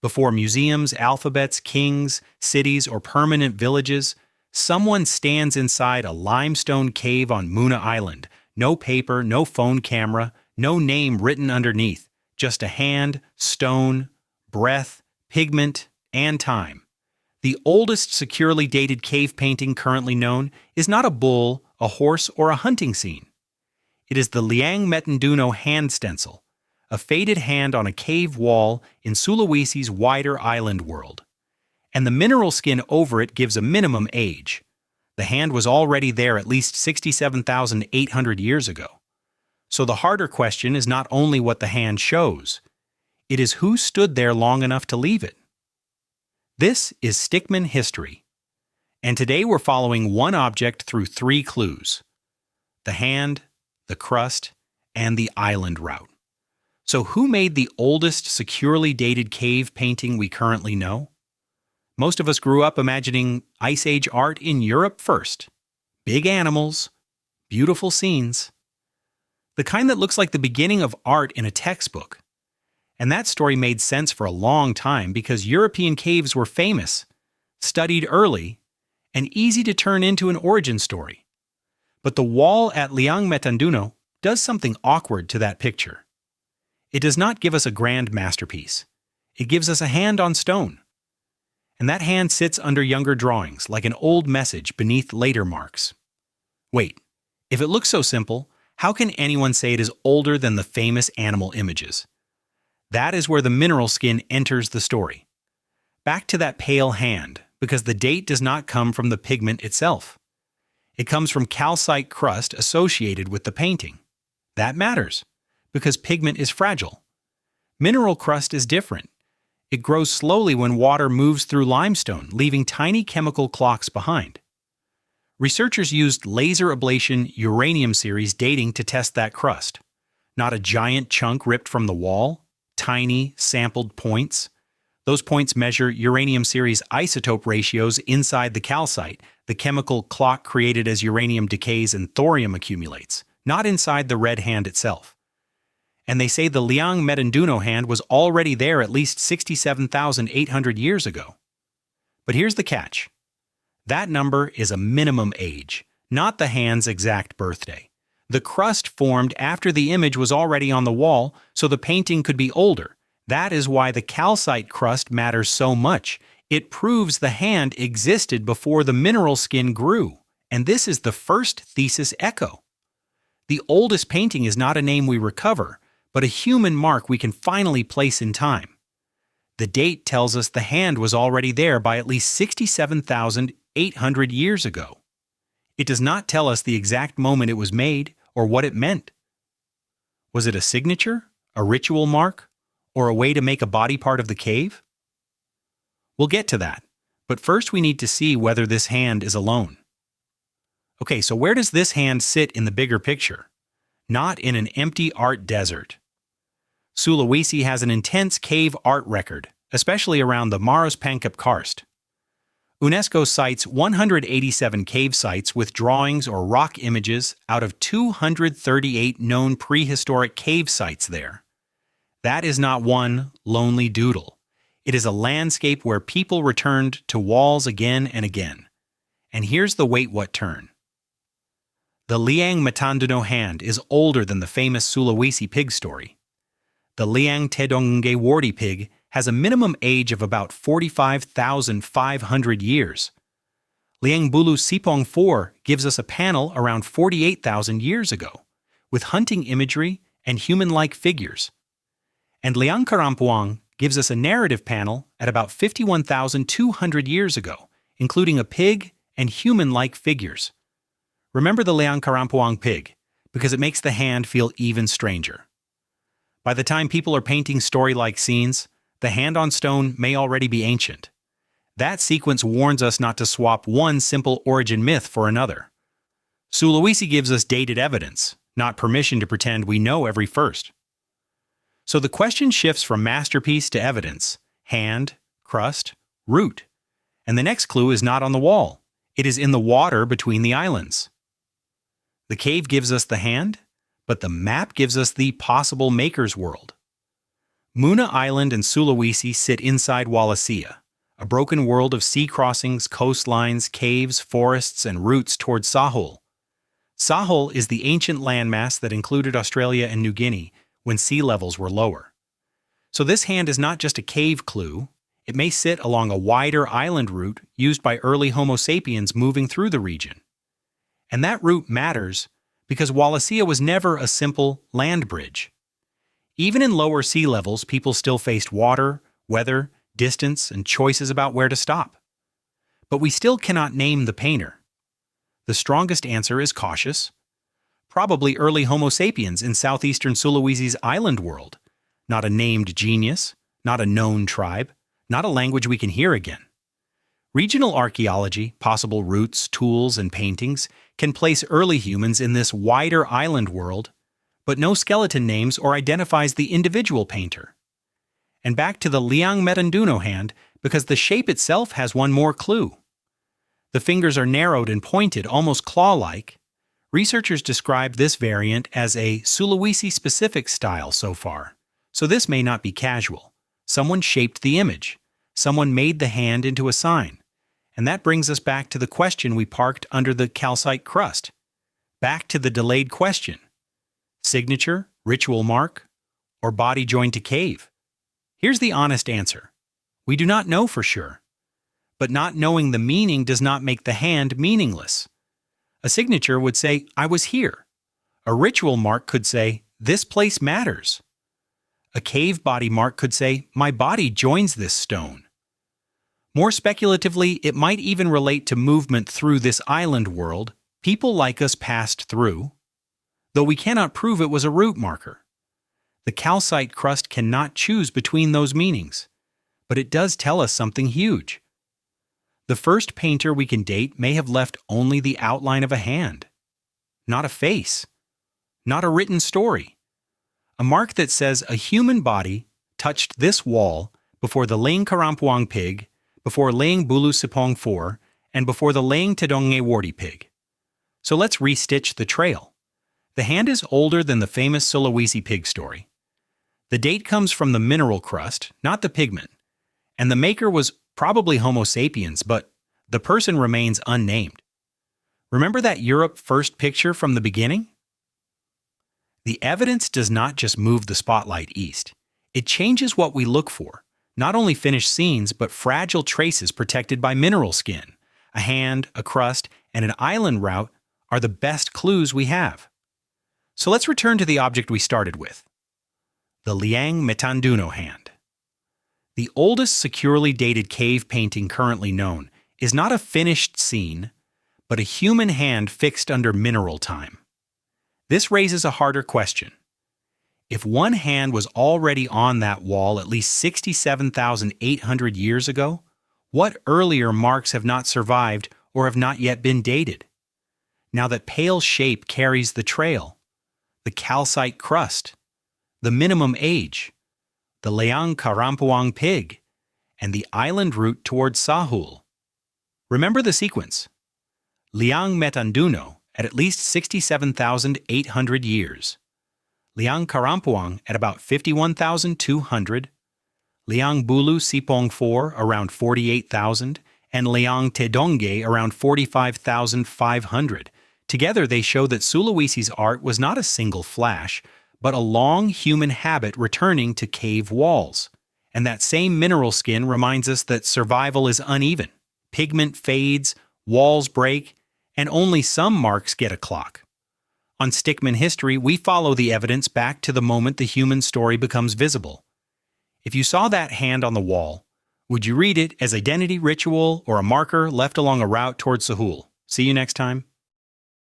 Before museums, alphabets, kings, cities, or permanent villages, someone stands inside a limestone cave on Muna Island. No paper, no phone camera, no name written underneath. Just a hand, stone, breath, pigment, and time. The oldest securely dated cave painting currently known is not a bull, a horse, or a hunting scene. It is the Liang Metanduno hand stencil, a faded hand on a cave wall in Sulawesi's wider island world. And the mineral skin over it gives a minimum age. The hand was already there at least 67,800 years ago. So the harder question is not only what the hand shows, it is who stood there long enough to leave it. This is Stickman history. And today we're following one object through three clues: the hand, the crust, and the island route. So who made the oldest securely dated cave painting we currently know? Most of us grew up imagining Ice Age art in Europe first. Big animals, beautiful scenes. The kind that looks like the beginning of art in a textbook. And that story made sense for a long time because European caves were famous, studied early, and easy to turn into an origin story. But the wall at Liang Metanduno does something awkward to that picture. It does not give us a grand masterpiece. It gives us a hand on stone. And that hand sits under younger drawings, like an old message beneath later marks. Wait, if it looks so simple, how can anyone say it is older than the famous animal images? That is where the mineral skin enters the story. Back to that pale hand, because the date does not come from the pigment itself. It comes from calcite crust associated with the painting. That matters, because pigment is fragile. Mineral crust is different. It grows slowly when water moves through limestone, leaving tiny chemical clocks behind. Researchers used laser-ablation uranium-series dating to test that crust. Not a giant chunk ripped from the wall, tiny, sampled points. Those points measure uranium-series isotope ratios inside the calcite, the chemical clock created as uranium decays and thorium accumulates, not inside the red hand itself. And they say the Liang Metanduno hand was already there at least 67,800 years ago. But here's the catch. That number is a minimum age, not the hand's exact birthday. The crust formed after the image was already on the wall, so the painting could be older. That is why the calcite crust matters so much. It proves the hand existed before the mineral skin grew. And this is the first thesis echo. The oldest painting is not a name we recover, but a human mark we can finally place in time. The date tells us the hand was already there by at least 67,800 years ago. It does not tell us the exact moment it was made or what it meant. Was it a signature, a ritual mark, or a way to make a body part of the cave? We'll get to that, but first we need to see whether this hand is alone. Okay, so where does this hand sit in the bigger picture? Not in an empty art desert. Sulawesi has an intense cave art record, especially around the Maros Pangkep Karst. UNESCO cites 187 cave sites with drawings or rock images out of 238 known prehistoric cave sites there. That is not one lonely doodle. It is a landscape where people returned to walls again and again. And here's the wait what turn. The Liang Metanduno hand is older than the famous Sulawesi pig story. The Leang Tedongnge warty pig has a minimum age of about 45,500 years. Leang Bulu Sipong 4 gives us a panel around 48,000 years ago, with hunting imagery and human-like figures. And Leang Karampuang gives us a narrative panel at about 51,200 years ago, including a pig and human-like figures. Remember the Leang Karampuang pig, because it makes the hand feel even stranger. By the time people are painting story-like scenes, the hand on stone may already be ancient. That sequence warns us not to swap one simple origin myth for another. Sulawesi gives us dated evidence, not permission to pretend we know every first. So the question shifts from masterpiece to evidence, hand, crust, root. And the next clue is not on the wall. It is in the water between the islands. The cave gives us the hand, but the map gives us the possible maker's world. Muna Island and Sulawesi sit inside Wallacea, a broken world of sea crossings, coastlines, caves, forests, and routes toward Sahul. Sahul is the ancient landmass that included Australia and New Guinea when sea levels were lower. So this hand is not just a cave clue, it may sit along a wider island route used by early Homo sapiens moving through the region. And that route matters because Wallacea was never a simple land bridge. Even in lower sea levels, people still faced water, weather, distance, and choices about where to stop. But we still cannot name the painter. The strongest answer is cautious. Probably early Homo sapiens in southeastern Sulawesi's island world. Not a named genius, not a known tribe, not a language we can hear again. Regional archaeology, possible roots, tools, and paintings can place early humans in this wider island world, but no skeleton names or identifies the individual painter. And back to the Liang Metanduno hand, because the shape itself has one more clue. The fingers are narrowed and pointed, almost claw-like. Researchers describe this variant as a Sulawesi-specific style so far, so this may not be casual. Someone shaped the image. Someone made the hand into a sign. And that brings us back to the question we parked under the calcite crust. Back to the delayed question. Signature, ritual mark, or body joined to cave? Here's the honest answer. We do not know for sure. But not knowing the meaning does not make the hand meaningless. A signature would say, I was here. A ritual mark could say, this place matters. A cave body mark could say, my body joins this stone. More speculatively, it might even relate to movement through this island world people like us passed through, though we cannot prove it was a route marker. The calcite crust cannot choose between those meanings, but it does tell us something huge. The first painter we can date may have left only the outline of a hand, not a face, not a written story. A mark that says a human body touched this wall before the Leang Karampuang pig, before Leang Bulu Sipong IV, and before the Leang Tedongnge warty pig. So let's restitch the trail. The hand is older than the famous Sulawesi pig story. The date comes from the mineral crust, not the pigment, and the maker was probably Homo sapiens, but the person remains unnamed. Remember that Europe first picture from the beginning? The evidence does not just move the spotlight east. It changes what we look for. Not only finished scenes, but fragile traces protected by mineral skin. A hand, a crust, and an island route are the best clues we have. So let's return to the object we started with. The Liang Metanduno hand. The oldest securely dated cave painting currently known is not a finished scene, but a human hand fixed under mineral time. This raises a harder question. If one hand was already on that wall at least 67,800 years ago, what earlier marks have not survived or have not yet been dated? Now that pale shape carries the trail, the calcite crust, the minimum age, the Leang Karampuang pig, and the island route towards Sahul. Remember the sequence. Liang Metanduno at least 67,800 years. Leang Karampuang at about 51,200, Leang Bulu Sipong IV around 48,000, and Leang Tedongnge around 45,500. Together they show that Sulawesi's art was not a single flash, but a long human habit returning to cave walls. And that same mineral skin reminds us that survival is uneven. Pigment fades, walls break, and only some marks get a clock. On Stickman History, we follow the evidence back to the moment the human story becomes visible. If you saw that hand on the wall, would you read it as identity, ritual, or a marker left along a route towards Sahul? See you next time.